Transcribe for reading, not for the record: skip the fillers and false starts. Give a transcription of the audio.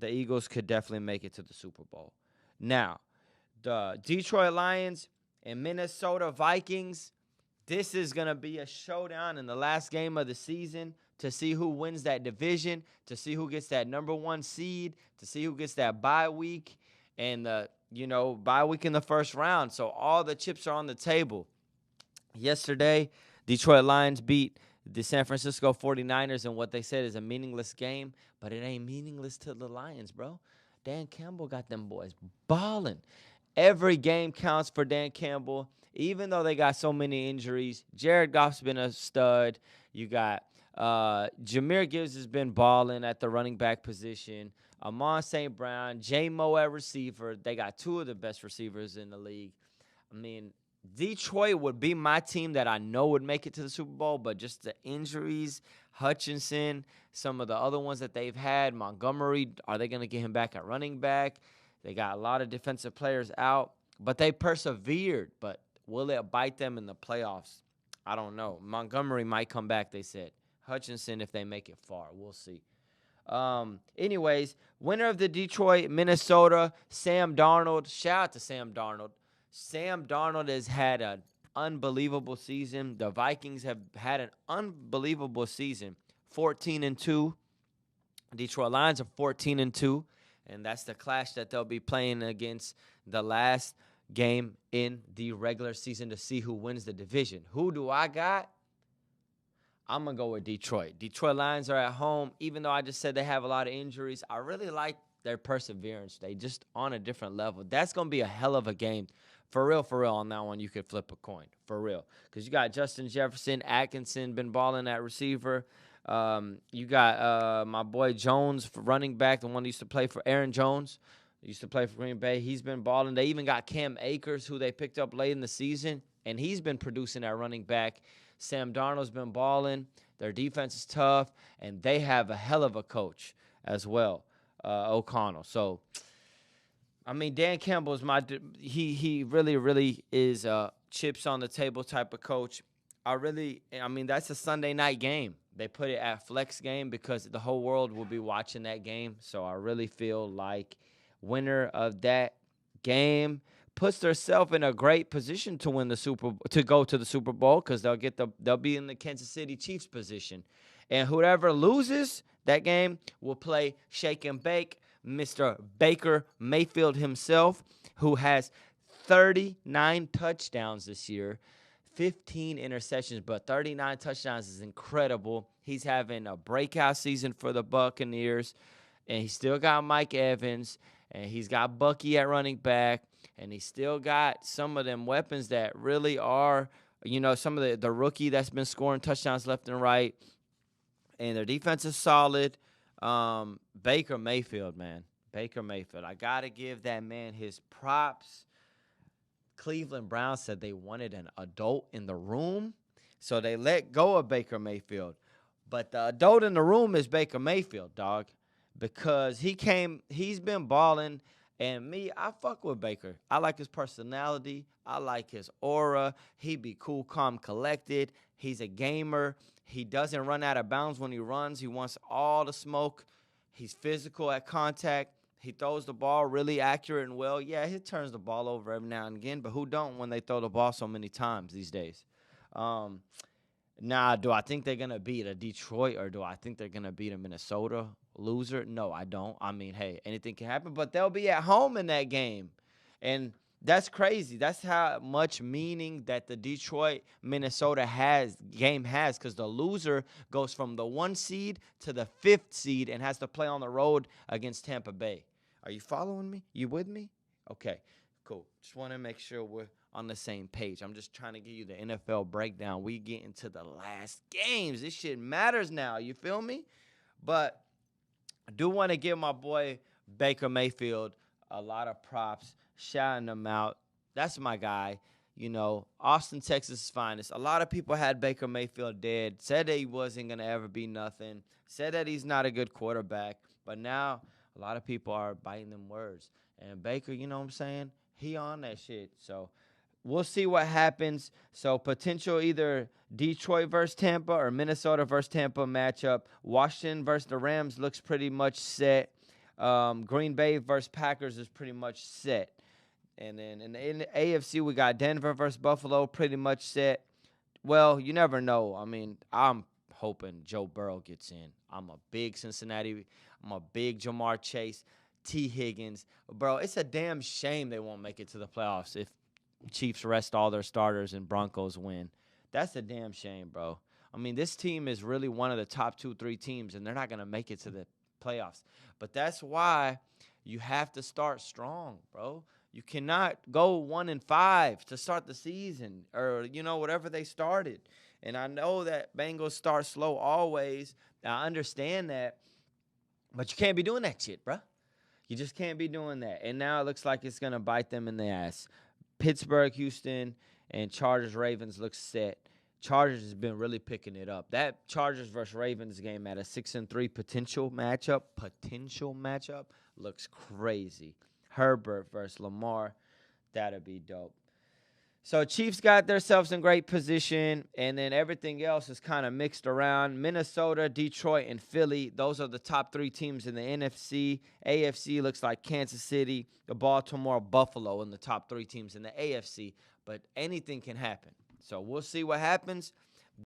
the Eagles could definitely make it to the Super Bowl. Now, the Detroit Lions and Minnesota Vikings, this is going to be a showdown in the last game of the season to see who wins that division, to see who gets that number 1 seed, to see who gets that bye week, and bye week in the first round. So all the chips are on the table. Yesterday, Detroit Lions beat the San Francisco 49ers in what they said is a meaningless game, but it ain't meaningless to the Lions, bro. Dan Campbell got them boys balling. Every game counts for Dan Campbell, even though they got so many injuries. Jared Goff's been a stud. You got Jahmyr Gibbs has been balling at the running back position. Amon St. Brown, J-Mo at receiver. They got 2 of the best receivers in the league. I mean, Detroit would be my team that I know would make it to the Super Bowl, but just the injuries, Hutchinson, some of the other ones that they've had, Montgomery, are they going to get him back at running back? They got a lot of defensive players out, but they persevered. But will it bite them in the playoffs? I don't know. Montgomery might come back, they said. Hutchinson, if they make it far, we'll see. Anyways, winner of the Detroit, Minnesota, Sam Darnold. Shout out to Sam Darnold. Sam Darnold has had an unbelievable season. The Vikings have had an unbelievable season. 14-2. Detroit Lions are 14-2. And that's the clash that they'll be playing against the last game in the regular season to see who wins the division. Who do I got? I'm going to go with Detroit. Detroit Lions are at home. Even though I just said they have a lot of injuries, I really like their perseverance. They just on a different level. That's going to be a hell of a game. For real, on that one, you could flip a coin. For real. Because you got Justin Jefferson, Atkinson, been balling at receiver. You got my boy Jones for running back, the one that used to play for Aaron Jones. Used to play for Green Bay. He's been balling. They even got Cam Akers, who they picked up late in the season, and he's been producing at running back. Sam Darnold's been balling. Their defense is tough, and they have a hell of a coach as well, O'Connell. So, I mean, Dan Campbell is he really is a chips on the table type of coach. That's a Sunday night game. They put it at flex game because the whole world will be watching that game. So I really feel like winner of that game puts themselves in a great position to win to go to the Super Bowl because they'll be in the Kansas City Chiefs position. And whoever loses that game will play shake and bake Mr. Baker Mayfield himself, who has 39 touchdowns this year, 15 interceptions, but 39 touchdowns is incredible. He's having a breakout season for the Buccaneers, and he's still got Mike Evans, and he's got Bucky at running back, and he's still got some of them weapons that really are, some of the rookie that's been scoring touchdowns left and right, and their defense is solid. Baker Mayfield, man. Baker Mayfield. I got to give that man his props. Cleveland Browns said they wanted an adult in the room, so they let go of Baker Mayfield. But the adult in the room is Baker Mayfield, dog, because he's been balling, and I fuck with Baker. I like his personality. I like his aura. He be cool, calm, collected. He's a gamer. He doesn't run out of bounds when he runs. He wants all the smoke. He's physical at contact. He throws the ball really accurate and well. Yeah, he turns the ball over every now and again, but who don't when they throw the ball so many times these days? Do I think they're going to beat a Detroit or do I think they're going to beat a Minnesota loser? No, I don't. I mean, hey, anything can happen, but they'll be at home in that game. And that's crazy. That's how much meaning that the Detroit-Minnesota game has because the loser goes from the 1 seed to the 5th seed and has to play on the road against Tampa Bay. Are you following me? You with me? Okay, cool. Just want to make sure we're on the same page. I'm just trying to give you the NFL breakdown. We get into the last games. This shit matters now. You feel me? But I do want to give my boy Baker Mayfield a lot of props, shouting him out. That's my guy. Austin, Texas' finest. A lot of people had Baker Mayfield dead, said that he wasn't going to ever be nothing, said that he's not a good quarterback. But now a lot of people are biting them words. And Baker, you know what I'm saying? He on that shit. So we'll see what happens. So potential either Detroit versus Tampa or Minnesota versus Tampa matchup. Washington versus the Rams looks pretty much set. Green Bay versus Packers is pretty much set. And then in the AFC, we got Denver versus Buffalo, pretty much set. Well, you never know. I mean, I'm hoping Joe Burrow gets in. I'm a big Cincinnati. I'm a big Jamar Chase, T. Higgins. Bro, it's a damn shame they won't make it to the playoffs if Chiefs rest all their starters and Broncos win. That's a damn shame, bro. I mean, this team is really one of the top 2-3 teams, and they're not going to make it to the playoffs. But that's why you have to start strong, bro. You cannot go 1-5 to start the season or, whatever they started. And I know that Bengals start slow always. I understand that. But you can't be doing that shit, bro. You just can't be doing that. And now it looks like it's going to bite them in the ass. Pittsburgh, Houston, and Chargers, Ravens look set. Chargers has been really picking it up. That Chargers versus Ravens game at a 6-3 potential matchup looks crazy. Herbert versus Lamar, that'll be dope. So Chiefs got themselves in great position, and then everything else is kind of mixed around. Minnesota, Detroit, and Philly, those are the top 3 teams in the NFC. AFC looks like Kansas City, Baltimore, Buffalo in the top 3 teams in the AFC, but anything can happen. So we'll see what happens.